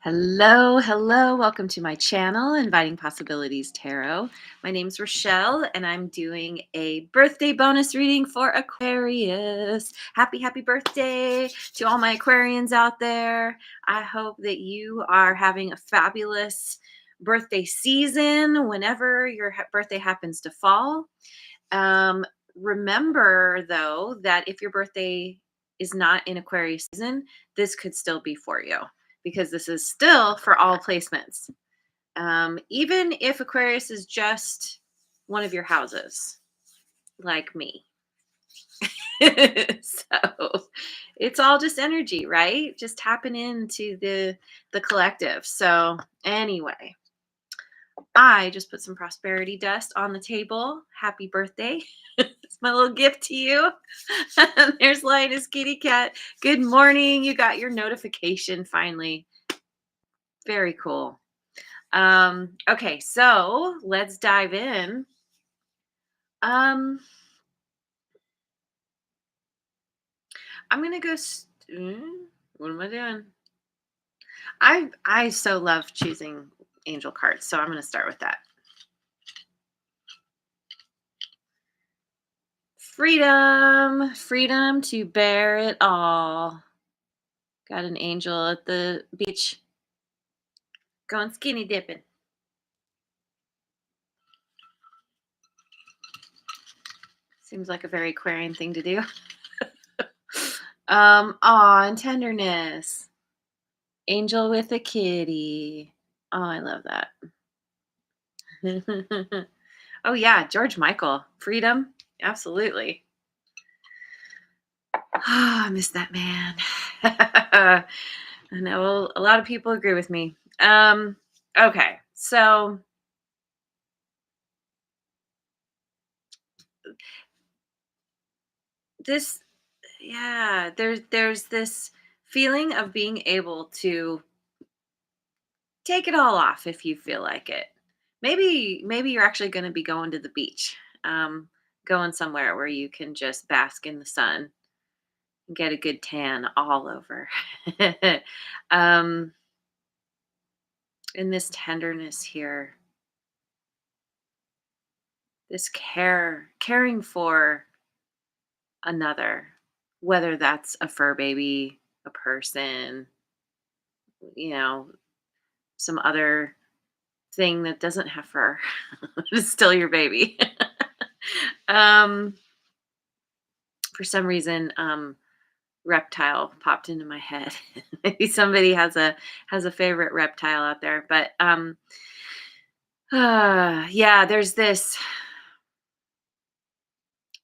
Hello, hello. Welcome to my channel, Inviting Possibilities Tarot. My name's Rochelle, and I'm doing a birthday bonus reading for Aquarius. Happy birthday to all my Aquarians out there. I hope that you are having a fabulous birthday season whenever your birthday happens to fall. Um, Remember, though, that if your birthday is not in Aquarius season, this could still be for you because this is still for all placements. Even if Aquarius is just one of your houses, like me. So it's all just energy, right? Just tapping into the collective. So anyway, I just put some prosperity dust on the table. Happy birthday. It's my little gift to you. There's Linus kitty cat. Good morning. You got your notification finally. Very cool. Okay, so let's dive in. I'm gonna go. What am I doing? I so love choosing angel cards, so I'm gonna start with that. Freedom to bear it all. Got an angel at the beach going skinny dipping. Seems like a very Aquarian thing to do. Aw, and tenderness. Angel with a kitty. Oh, I love that. Oh yeah, George Michael. Freedom. Absolutely. Oh, I miss that man. I know a lot of people agree with me. Okay, so this, yeah, there's this feeling of being able to take it all off if you feel like it. Maybe you're actually going to be going to the beach, going somewhere where you can just bask in the sun and get a good tan all over. um, in this tenderness here, this caring for another, whether that's a fur baby, a person, you know, some other thing that doesn't have fur. It's still your baby. um, for some reason, reptile popped into my head. Maybe somebody has a favorite reptile out there, but yeah, there's this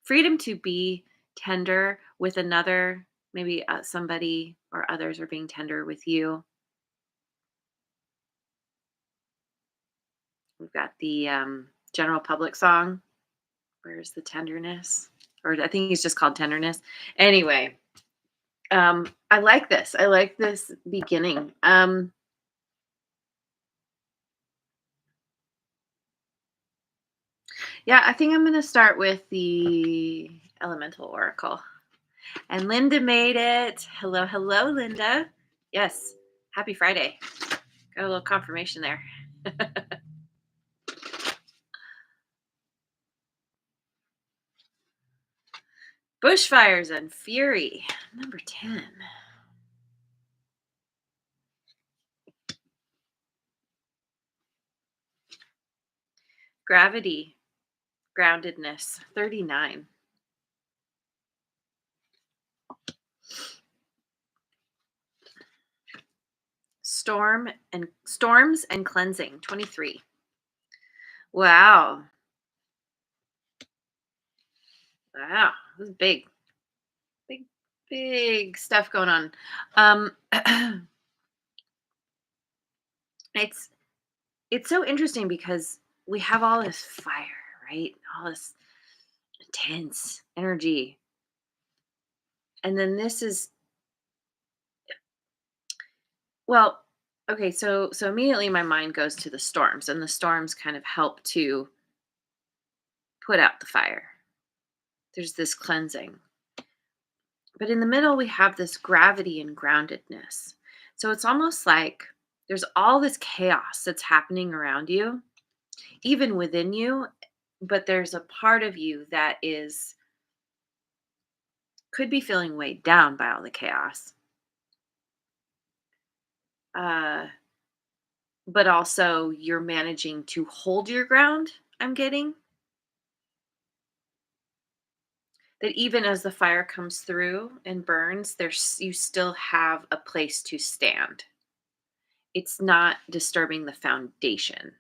freedom to be tender with another. Maybe somebody or others are being tender with you. We've got the general public song. Where's the tenderness? Or I think it's just called tenderness. Anyway, I like this. I like this beginning. Yeah, I think I'm going to start with the Elemental Oracle. And Linda made it. Hello, hello, Linda. Yes, happy Friday. Got a little confirmation there. Bushfires and Fury, number 10. Gravity, groundedness, 39. Storms and cleansing, 23. Wow. Wow. This is big. Big stuff going on. It's so interesting because we have all this fire, right? All this intense energy. And then this is, well, okay, so immediately my mind goes to the storms, and the storms kind of help to put out the fire. There's this cleansing. But in the middle we have this gravity and groundedness. So it's almost like There's all this chaos that's happening around you, even within you, but there's a part of you that is could be feeling weighed down by all the chaos. Uh, but also you're managing to hold your ground, I'm getting. That even as the fire comes through and burns, you still have a place to stand. It's not disturbing the foundation.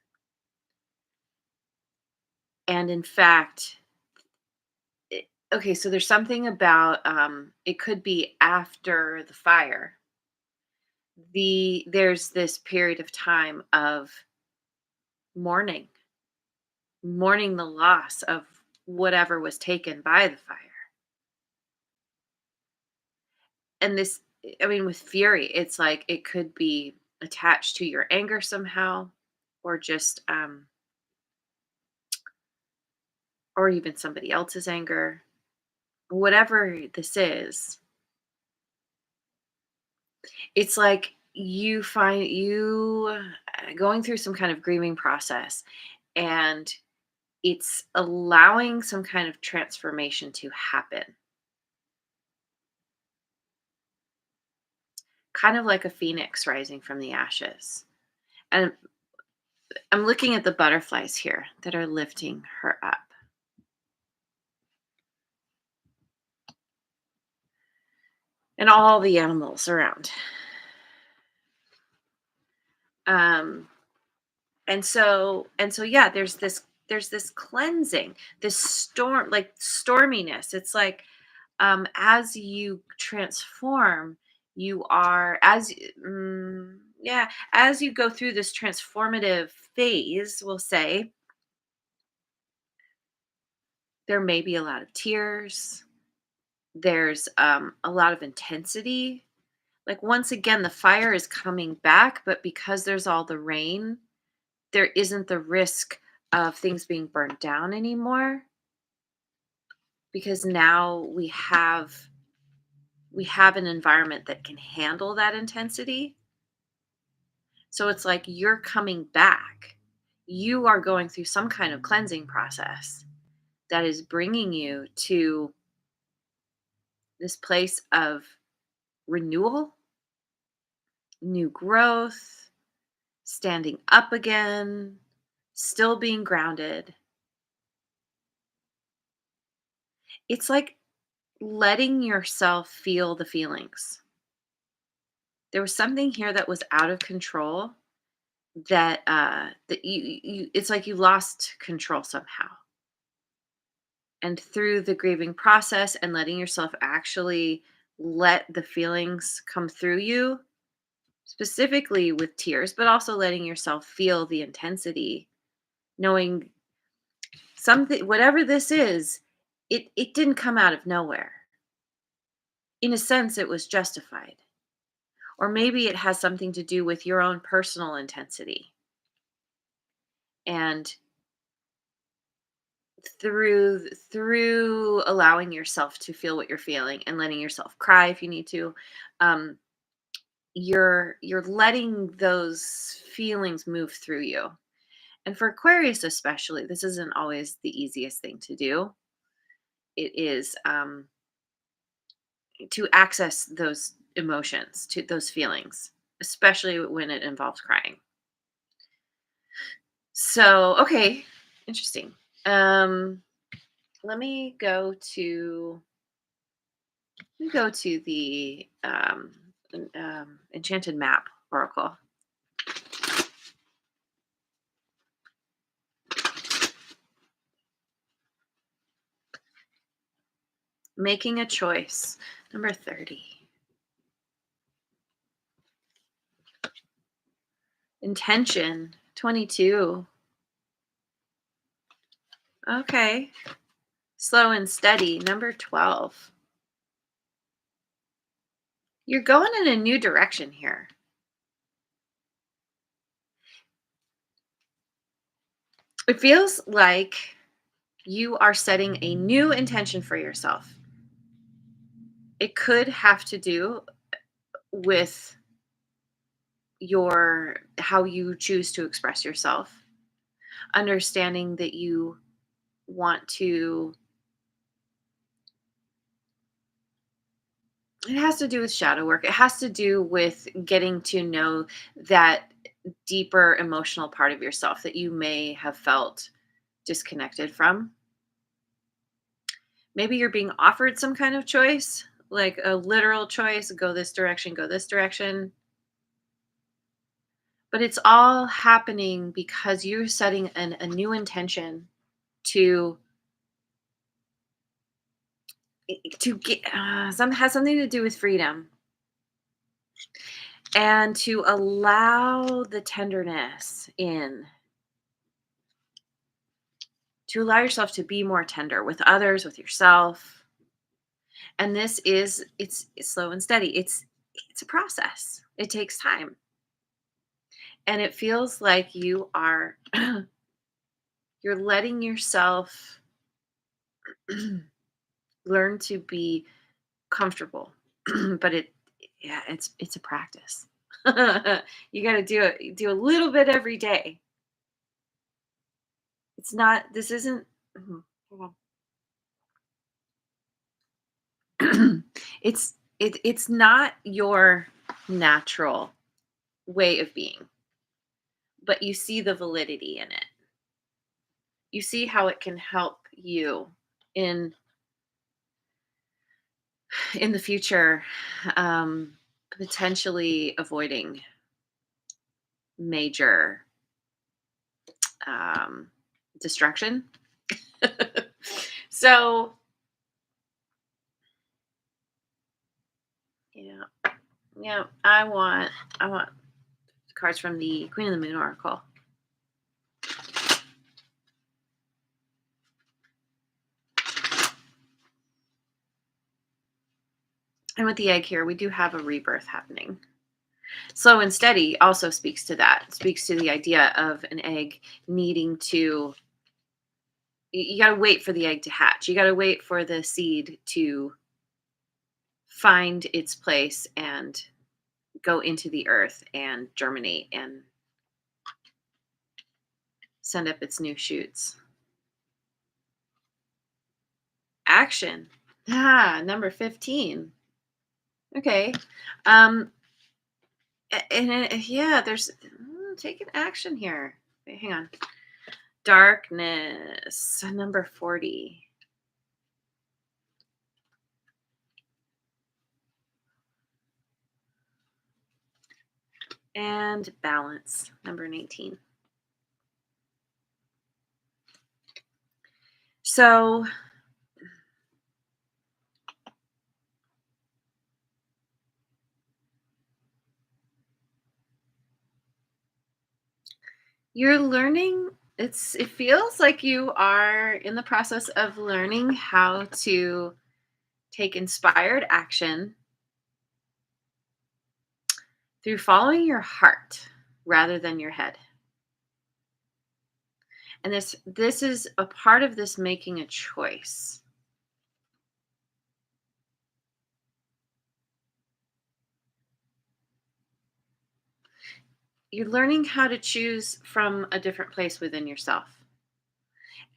And in fact, okay, so there's something about it could be after the fire. There's this period of time of mourning, mourning the loss of whatever was taken by the fire. And this, I mean, with fury, it's like it could be attached to your anger somehow, or just or even somebody else's anger. Whatever this is, it's like you find you going through some kind of grieving process, and it's allowing some kind of transformation to happen, kind of like a phoenix rising from the ashes. And I'm looking at the butterflies here that are lifting her up, and all the animals around. Um, and so yeah, there's this cleansing, this storm, like storminess. It's like as you transform, you are yeah, as you go through this transformative phase, we'll say, there may be a lot of tears. There's a lot of intensity. Like, once again, the fire is coming back, but because there's all the rain, there isn't the risk of things being burned down anymore, because now we have an environment that can handle that intensity. So it's like you're coming back. You are going through some kind of cleansing process that is bringing you to this place of renewal, new growth, standing up again, still being grounded. It's like letting yourself feel the feelings. There was something here that was out of control, that you it's like you lost control somehow. And through the grieving process and letting yourself actually let the feelings come through you, specifically with tears, but also letting yourself feel the intensity, knowing something, whatever this is, it didn't come out of nowhere. In a sense, it was justified. Or maybe it has something to do with your own personal intensity. And through allowing yourself to feel what you're feeling and letting yourself cry if you need to, um, you're letting those feelings move through you. And for Aquarius especially, this isn't always the easiest thing to do. It is to access those emotions, to those feelings, especially when it involves crying. So, okay, interesting. Um, let me go to the Enchanted Map Oracle. Making a choice, number 30. Intention, 22. Okay. Slow and steady, number 12. You're going in a new direction here. It feels like you are setting a new intention for yourself. It could have to do with your how you choose to express yourself, understanding that you want to it has to do with shadow work. It has to do with getting to know that deeper emotional part of yourself that you may have felt disconnected from. Maybe you're being offered some kind of choice, like a literal choice, go this direction. But it's all happening because you're setting a new intention to to get some has something to do with freedom and to allow the tenderness in, to allow yourself to be more tender with others, with yourself. And this is it's slow and steady. It's a process. It takes time. And it feels like you are you're letting yourself learn to be comfortable. But yeah, it's a practice. You got to do a little bit every day. It's not this isn't hold on. It's not your natural way of being, but you see the validity in it. You see how it can help you in in the future, um, potentially avoiding major um, destruction. So yeah, yeah. I want cards from the Queen of the Moon oracle. And with the egg here, we do have a rebirth happening. Slow and steady also speaks to that. It speaks to the idea of an egg needing to. You got to wait for the egg to hatch. You got to wait for the seed to find its place and go into the earth and germinate and send up its new shoots. Action. Number 15. Okay. Um, yeah, there's taking action here. Wait, hang on. Darkness. Number 40. And balance. Number 19. So you're learning it feels like you are in the process of learning how to take inspired action through following your heart rather than your head. And this is a part of this making a choice. You're learning how to choose from a different place within yourself.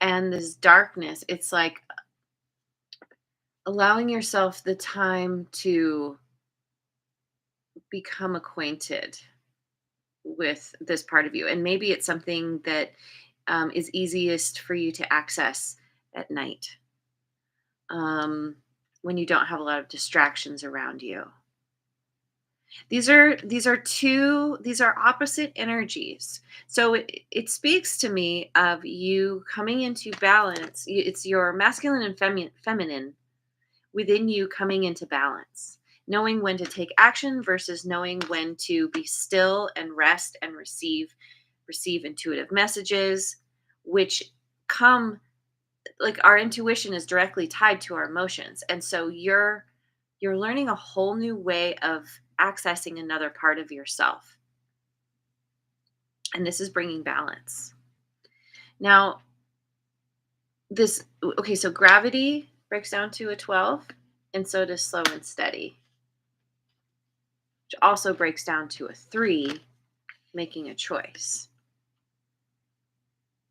And this darkness, it's like allowing yourself the time to become acquainted with this part of you. And maybe it's something that is easiest for you to access at night, um, when you don't have a lot of distractions around you. These are opposite energies. So it speaks to me of you coming into balance. It's your masculine and feminine within you coming into balance, knowing when to take action versus knowing when to be still and rest and receive intuitive messages, which come, like, our intuition is directly tied to our emotions. And so you're learning a whole new way of accessing another part of yourself. And this is bringing balance. Now, this okay, so gravity breaks down to a 12, and so does slow and steady, which also breaks down to a 3. making a choice.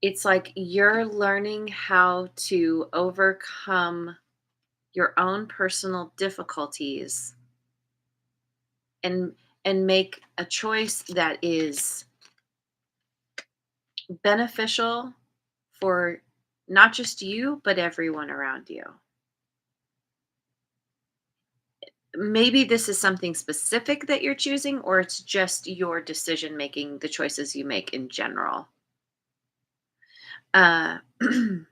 It's like you're learning how to overcome your own personal difficulties and make a choice that is beneficial for not just you but everyone around you. Maybe this is something specific that you're choosing, or it's just your decision making, the choices you make in general. uh, and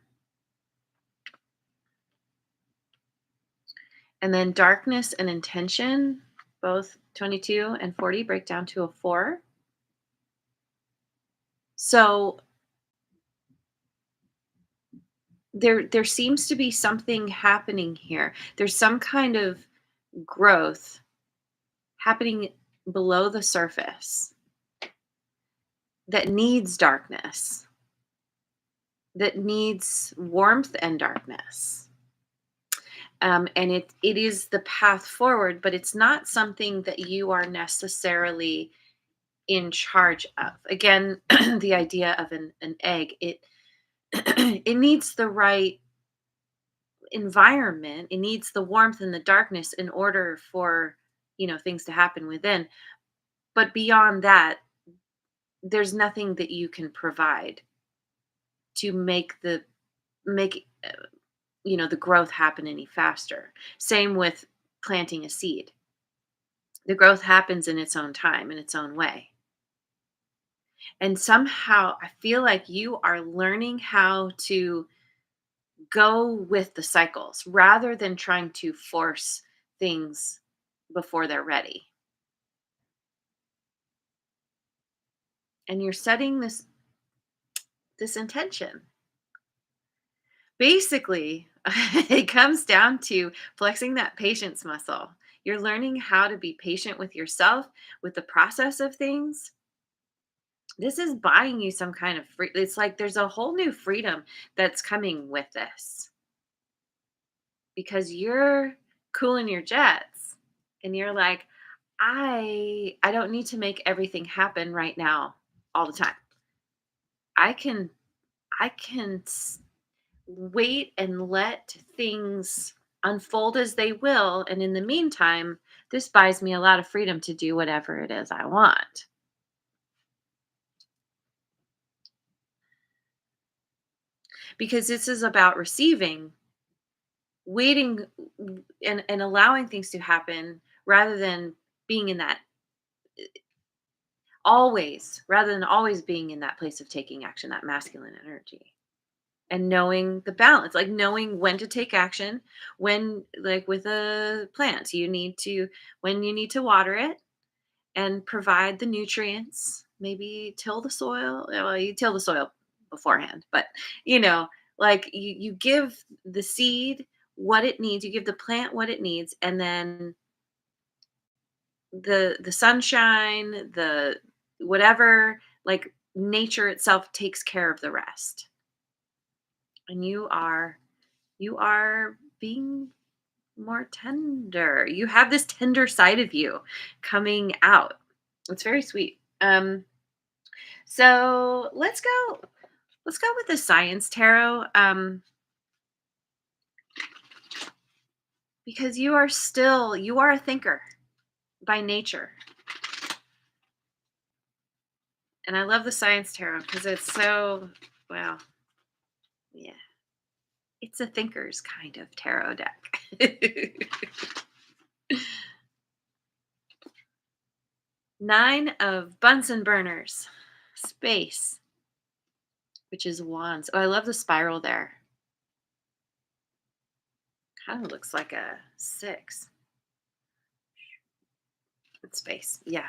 then darkness and intention, both 22 and 40 break down to a 4. So there seems to be something happening here. There's some kind of growth happening below the surface that needs darkness, that needs warmth and darkness. And it is the path forward, but it's not something that you are necessarily in charge of. Again, the idea of an egg, it it needs the right environment, it needs the warmth and the darkness in order for, things to happen within. But beyond that, there's nothing that you can provide to make the growth happen any faster. Same with planting a seed. The growth happens in its own time, in its own way. And somehow I feel like you are learning how to go with the cycles rather than trying to force things before they're ready. And you're setting this intention. Basically, it comes down to flexing that patience muscle. You're learning how to be patient with yourself, with the process of things. This is buying you some kind of free. It's like there's a whole new freedom that's coming with this because you're cooling your jets and you're like, I don't need to make everything happen right now all the time. I can I can wait and let things unfold as they will. And in the meantime, this buys me a lot of freedom to do whatever it is I want. Because this is about receiving, waiting, and allowing things to happen rather than being in that rather than always being in that place of taking action, that masculine energy. And knowing the balance, like knowing when to take action, when, like with a plant, when you need to water it and provide the nutrients, maybe till the soil. Well, you till the soil beforehand, but you know, like you give the seed what it needs, you give the plant what it needs, and then the sunshine, the whatever, like nature itself takes care of the rest. And you are being more tender. You have this tender side of you coming out. It's very sweet. So let's go with the science tarot, because you are a thinker by nature. And I love the science tarot because it's so, well, yeah, it's a thinker's kind of tarot deck. 9 of Bunsen burners, space, which is wands. Oh, I love the spiral there. Kind of looks like a 6. It's space. Yeah.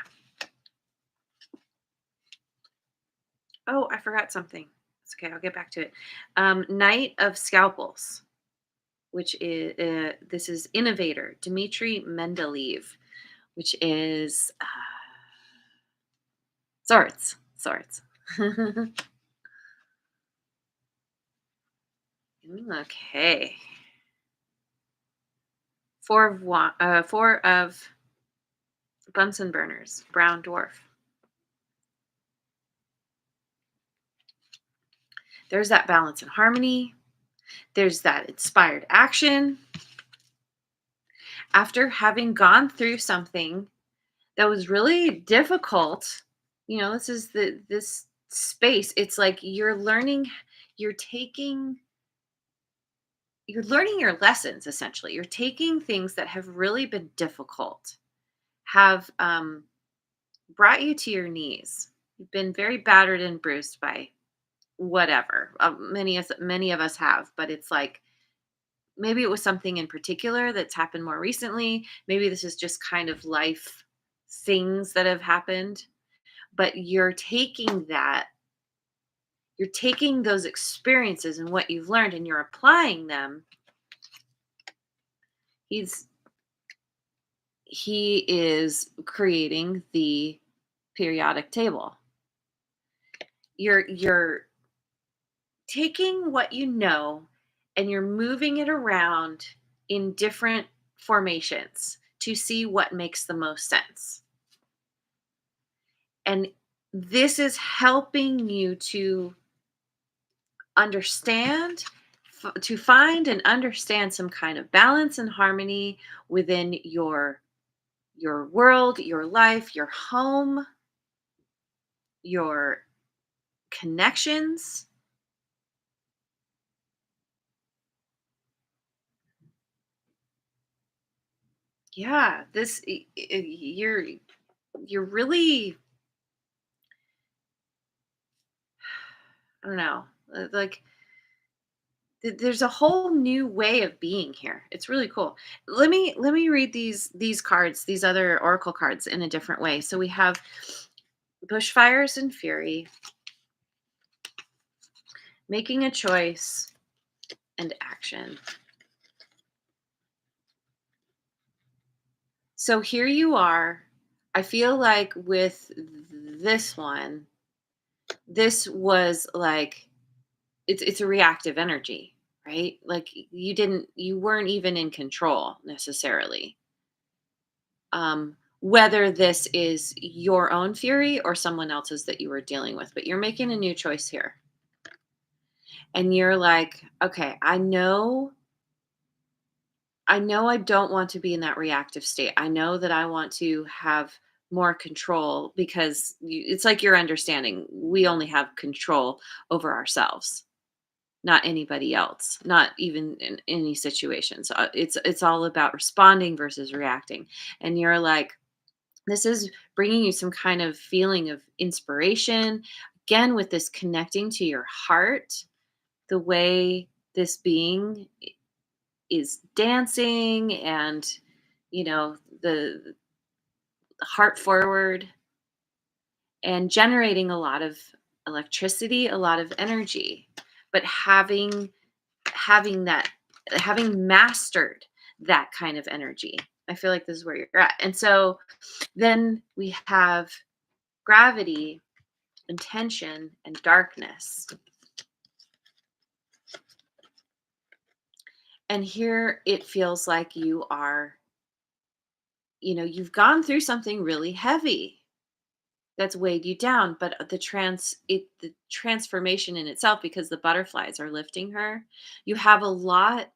Oh, I forgot something. It's okay. I'll get back to it. Knight of Scalpels, which is this is innovator Dmitry Mendeleev, which is swords. Swords. Okay. 4 of Bunsen burners, brown dwarf. There's that balance and harmony. There's that inspired action. After having gone through something that was really difficult, this is this space. It's like you're taking you're learning your lessons essentially. You're taking things that have really been difficult, have brought you to your knees. You've been very battered and bruised by whatever. Many of us have, but it's like maybe it was something in particular that's happened more recently. Maybe this is just kind of life things that have happened, but you're taking those experiences and what you've learned and you're applying them. He's he is creating the periodic table. You're taking what you know and you're moving it around in different formations to see what makes the most sense. And this is helping you to understand, to find and understand some kind of balance and harmony within your world, your life, your home, your connections. Yeah, you're really, I don't know, like there's a whole new way of being here. It's really cool. Let me read these cards, these other oracle cards in a different way. So we have bushfires and fury, making a choice and action. So here you are. I feel like with this one, this was like it's a reactive energy, right? Like you weren't even in control necessarily. Whether this is your own fury or someone else's that you were dealing with, but you're making a new choice here. And you're like, okay, I know I don't want to be in that reactive state. I know that I want to have more control because it's like you're understanding we only have control over ourselves, not anybody else, not even in any situation. So it's all about responding versus reacting. And you're like, this is bringing you some kind of feeling of inspiration. Again, with this connecting to your heart, the way this being is dancing and, the heart forward and generating a lot of electricity, a lot of energy, but having that, having mastered that kind of energy. I feel like this is where you're at. And so then we have gravity, intention, and darkness. And here it feels like you've gone through something really heavy that's weighed you down, but the transformation in itself, because the butterflies are lifting her, you have a lot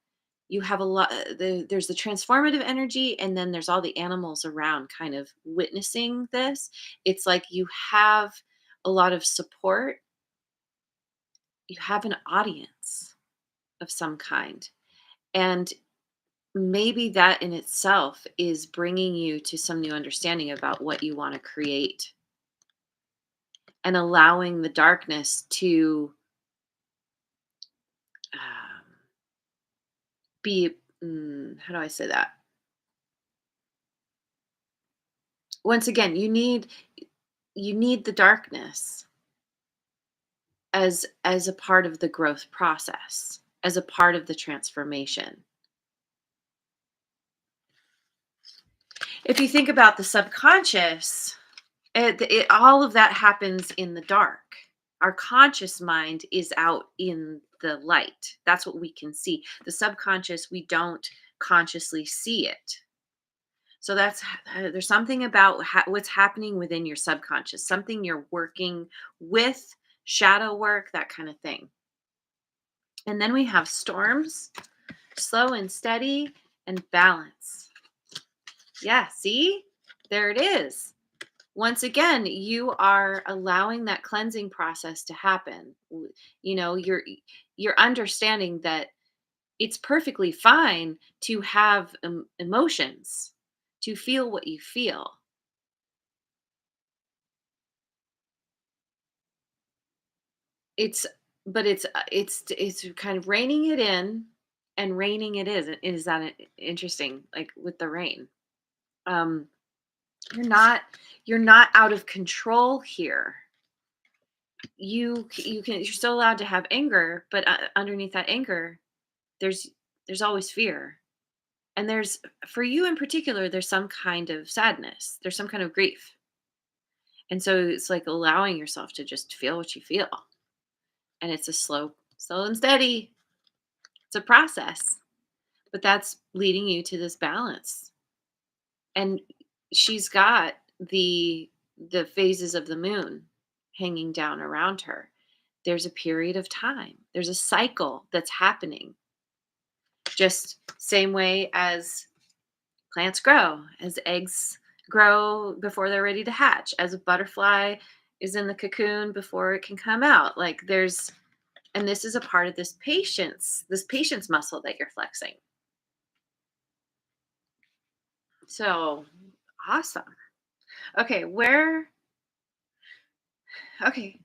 there's the transformative energy, and then there's all the animals around kind of witnessing this. It's like you have a lot of support, you have an audience of some kind. And maybe that in itself is bringing you to some new understanding about what you want to create and allowing the darkness to um, be, how do I say that? Once again, you need the darkness as a part of the growth process, as a part of the transformation. If you think about the subconscious, all of that happens in the dark. Our conscious mind is out in the light. That's what we can see. The subconscious, we don't consciously see it. So there's something about what's happening within your subconscious, something you're working with, shadow work, that kind of thing. And then we have storms, slow and steady, and balance. Yeah, see? There it is. Once again, you are allowing that cleansing process to happen. You know, you're understanding that it's perfectly fine to have emotions, to feel what you feel. It's but it's kind of reining it in and reining it is. Is that interesting? Like with the rain. Um you're not you're not out of control here. You're still allowed to have anger, but underneath that anger, there's there's always fear. And there's for you in particular, there's some kind of sadness. There's some kind of grief. And so it's like allowing yourself to just feel what you feel. And it's a slow and steady. It's a process. But that's leading you to this balance. And she's got the phases of the moon hanging down around her. There's a period of time. There's a cycle that's happening. Just same way as plants grow, as eggs grow before they're ready to hatch, as a butterfly is in the cocoon before it can come out. Like there's and this is a part of this patience muscle that you're flexing. So awesome. Okay, okay,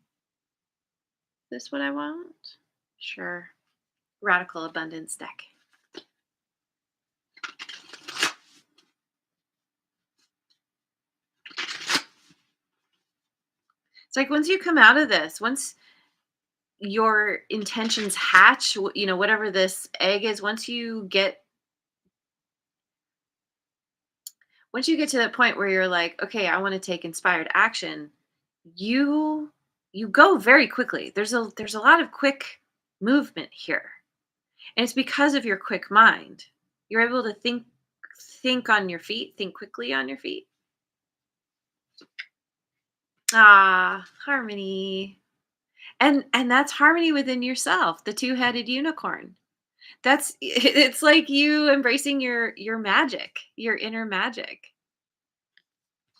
this what I want? Sure. Radical abundance deck. It's like once you come out of this, once your intentions hatch, whatever this egg is, once you get to that point where you're like, okay, I want to take inspired action, you you go very quickly. There's a lot of quick movement here. And it's because of your quick mind. You're able to think on your feet, think quickly on your feet. Ah, harmony. And that's harmony within yourself, the two-headed unicorn. It's like you embracing your magic, your inner magic.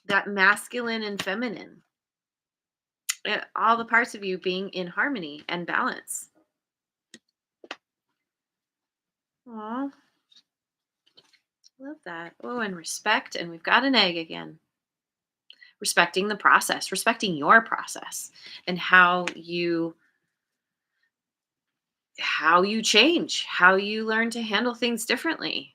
That masculine and feminine. All the parts of you being in harmony and balance. Aw, love that. Oh, and respect, and we've got an egg again. Respecting the process, respecting your process, and how you change, how you learn to handle things differently.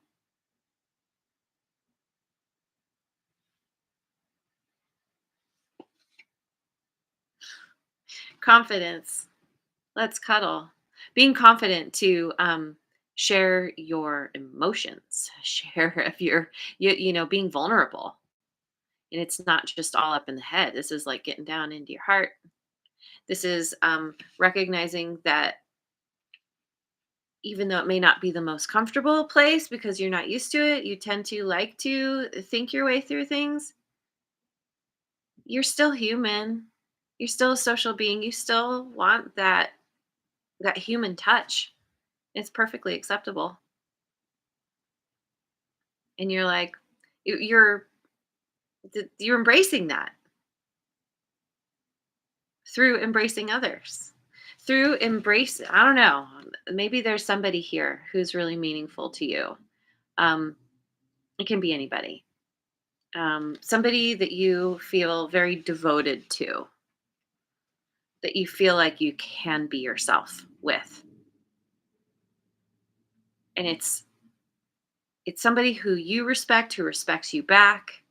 Confidence. Let's cuddle. Being confident to share your emotions, share if being vulnerable. And it's not just all up in the head. This is like getting down into your heart. This is recognizing that even though it may not be the most comfortable place because you're not used to it, you tend to like to think your way through things. You're still human. You're still a social being. You still want that human touch. It's perfectly acceptable. And you're like you're you're embracing that through embracing others. Through embrace I don't know, maybe there's somebody here who's really meaningful to you. Um it can be anybody. Somebody that you feel very devoted to, that you feel like you can be yourself with. And it's somebody who you respect, who respects you back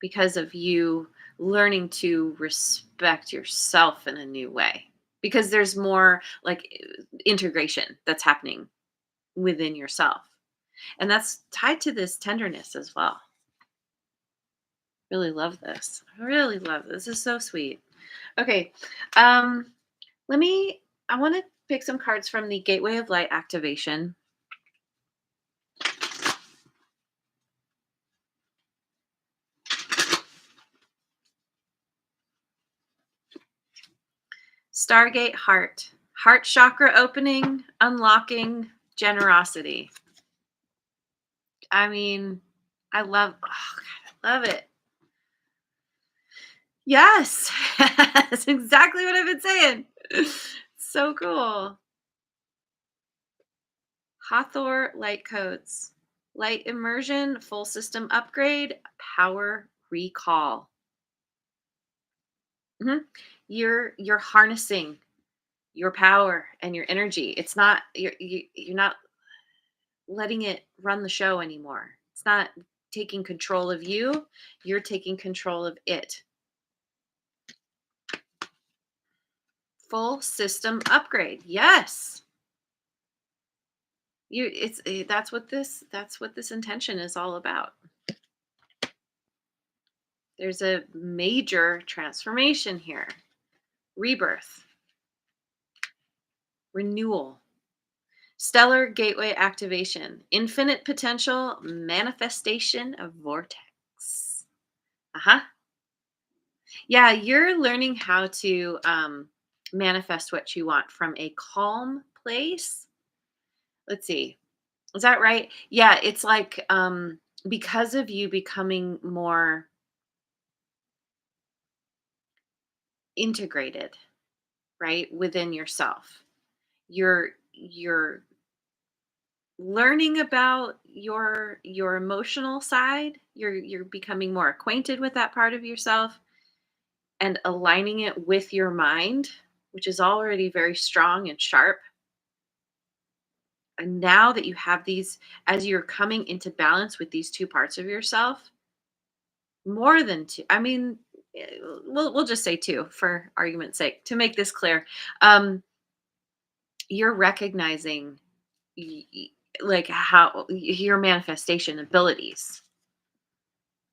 because of you learning to respect yourself in a new way. Because there's more like integration that's happening within yourself. And that's tied to this tenderness as well. Really love this. I really love this. This is so sweet. Okay. Um let me I want to pick some cards from the Gateway of Light activation. Stargate heart. Heart chakra opening, unlocking generosity. I mean, I love, oh God, I love it. Yes, that's exactly what I've been saying. So cool. Hathor light codes. Light immersion, full system upgrade, power recall. Mhm. You're harnessing your power and your energy. It's not you're not letting it run the show anymore. It's not taking control of you. You're taking control of it. Full system upgrade. Yes. That's what this intention is all about. There's a major transformation here. Rebirth, renewal, stellar gateway activation, infinite potential, manifestation of vortex. Uh-huh. Yeah, you're learning how to manifest what you want from a calm place. Let's see. Is that right? Yeah, it's like because of you becoming more integrated, right, within yourself. You're learning about your emotional side. You're becoming more acquainted with that part of yourself and aligning it with your mind, which is already very strong and sharp. And now that you have these, as you're coming into balance with these two parts of yourself, more than two. I mean, we'll just say two for argument's sake to make this clear. Um, you're recognizing y- y- like how your manifestation abilities.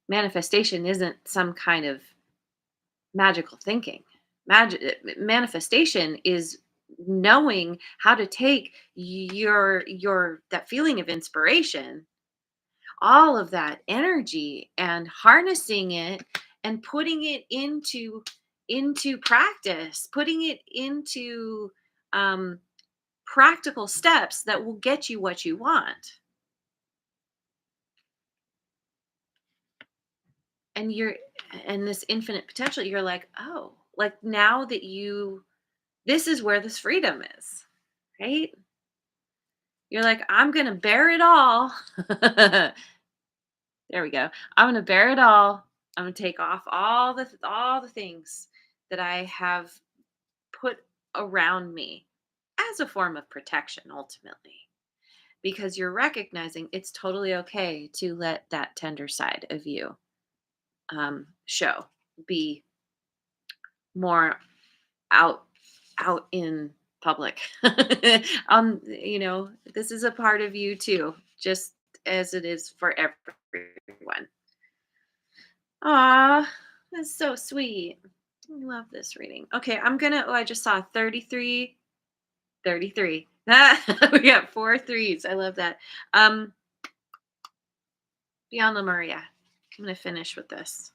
Manifestation isn't some kind of magical thinking. Manifestation is knowing how to take your that feeling of inspiration, all of that energy, and harnessing it and putting it into practice, putting it into um, practical steps that will get you what you want. And you're and this infinite potential, you're like, oh, like now that you this is where this freedom is, right? You're like, I'm gonna bear it all. There we go. I'm gonna bear it all. I'm gonna take off all the things that I have put around me as a form of protection ultimately. Because you're recognizing it's totally okay to let that tender side of you show, be more out out in public. This is a part of you too, just as it is for everyone. Aw, that's so sweet. I love this reading. Okay, I just saw 33, 33. We got four threes. I love that. Um, Beyond La Maria. I'm gonna finish with this.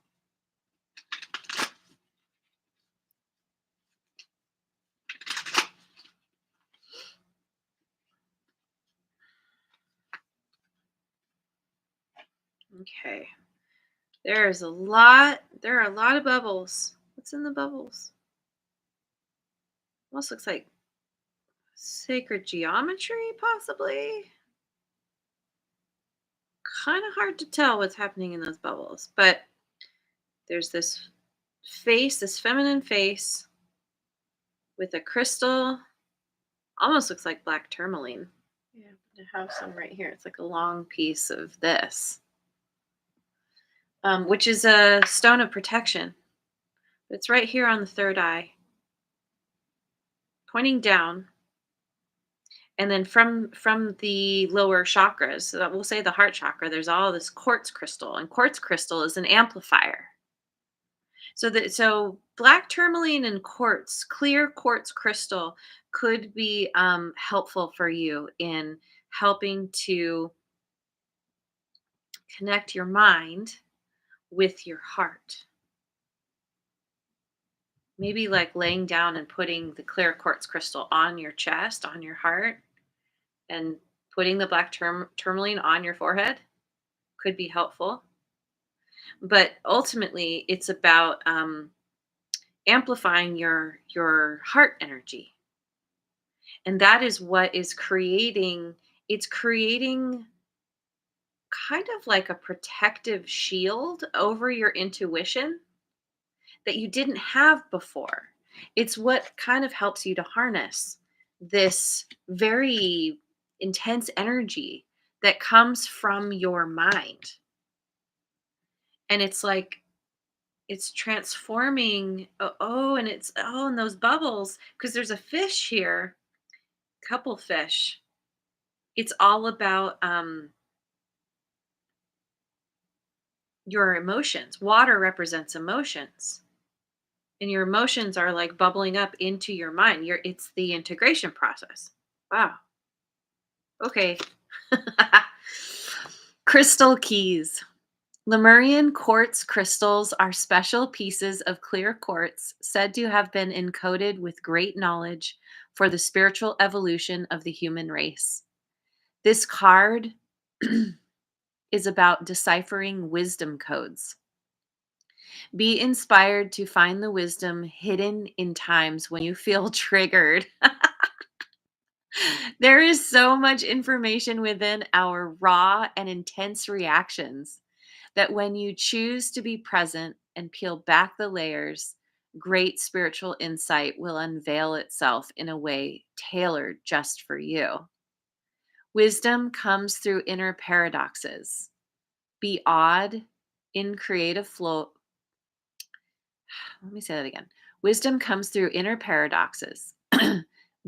Okay. There are a lot of bubbles. What's in the bubbles? Almost looks like sacred geometry, possibly. Kind of hard to tell what's happening in those bubbles, but there's this face, this feminine face with a crystal. Almost looks like black tourmaline. Yeah, I have some right here. It's like a long piece of this, which is a stone of protection. It's right here on the third eye, pointing down. And then from the lower chakras, so that we'll say the heart chakra, there's all this quartz crystal, and quartz crystal is an amplifier. So black tourmaline and quartz, clear quartz crystal, could be helpful for you in helping to connect your mind with your heart. Maybe like laying down and putting the clear quartz crystal on your chest, on your heart, and putting the black tourmaline on your forehead could be helpful. But ultimately, it's about amplifying your heart energy, and that is what is creating. It's creating kind of like a protective shield over your intuition that you didn't have before. It's what kind of helps you to harness this very intense energy that comes from your mind. And it's like it's transforming. Oh, and it's and those bubbles, because there's a fish here, couple fish. It's all about your emotions. Water represents emotions, and your emotions are like bubbling up into your mind. It's the integration process. Wow. Okay. Crystal keys. Lemurian quartz crystals are special pieces of clear quartz said to have been encoded with great knowledge for the spiritual evolution of the human race. This card is about deciphering wisdom codes. Be inspired to find the wisdom hidden in times when you feel triggered. There is so much information within our raw and intense reactions that when you choose to be present and peel back the layers, great spiritual insight will unveil itself in a way tailored just for you. Wisdom comes through inner paradoxes. Be odd in creative flow. Let me say that again. Wisdom comes through inner paradoxes.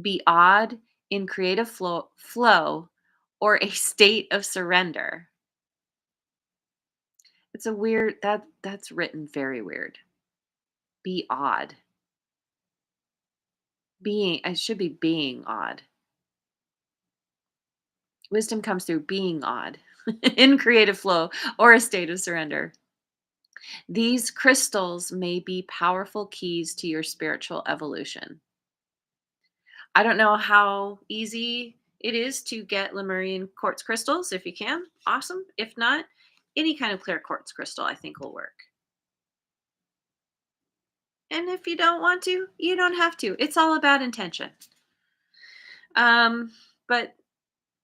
Be odd in creative flow or a state of surrender. It's a weird that's written very weird. Be odd. Being I should be being odd. Wisdom comes through being odd in creative flow or a state of surrender. These crystals may be powerful keys to your spiritual evolution. I don't know how easy it is to get Lemurian quartz crystals. If you can, awesome. If not, any kind of clear quartz crystal I think will work. And if you don't want to, you don't have to. It's all about intention. Um, but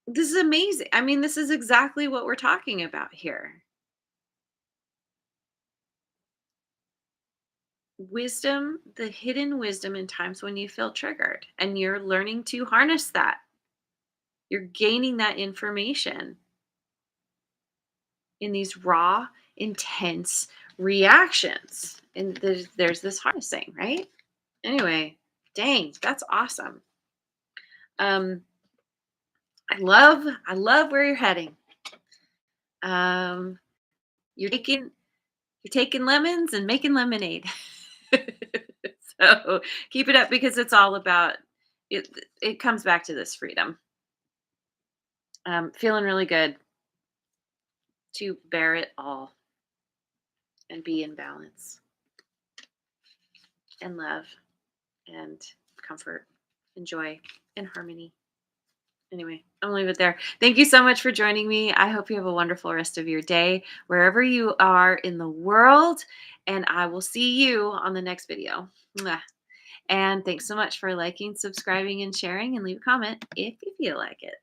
this is amazing. I mean, this is exactly what we're talking about here. Wisdom, the hidden wisdom in times when you feel triggered, and you're learning to harness that. You're gaining that information in these raw, intense reactions. And there's this harnessing, right? Anyway, dang, that's awesome. Um, I love where you're heading. Um, you're taking lemons and making lemonade. So keep it up, because it's all about it. It comes back to this freedom. Feeling really good to bear it all and be in balance and love and comfort and joy and harmony. Anyway, I'm gonna leave it there. Thank you so much for joining me. I hope you have a wonderful rest of your day, wherever you are in the world. And I will see you on the next video. Mwah. And thanks so much for liking, subscribing, and sharing. And leave a comment if you feel like it.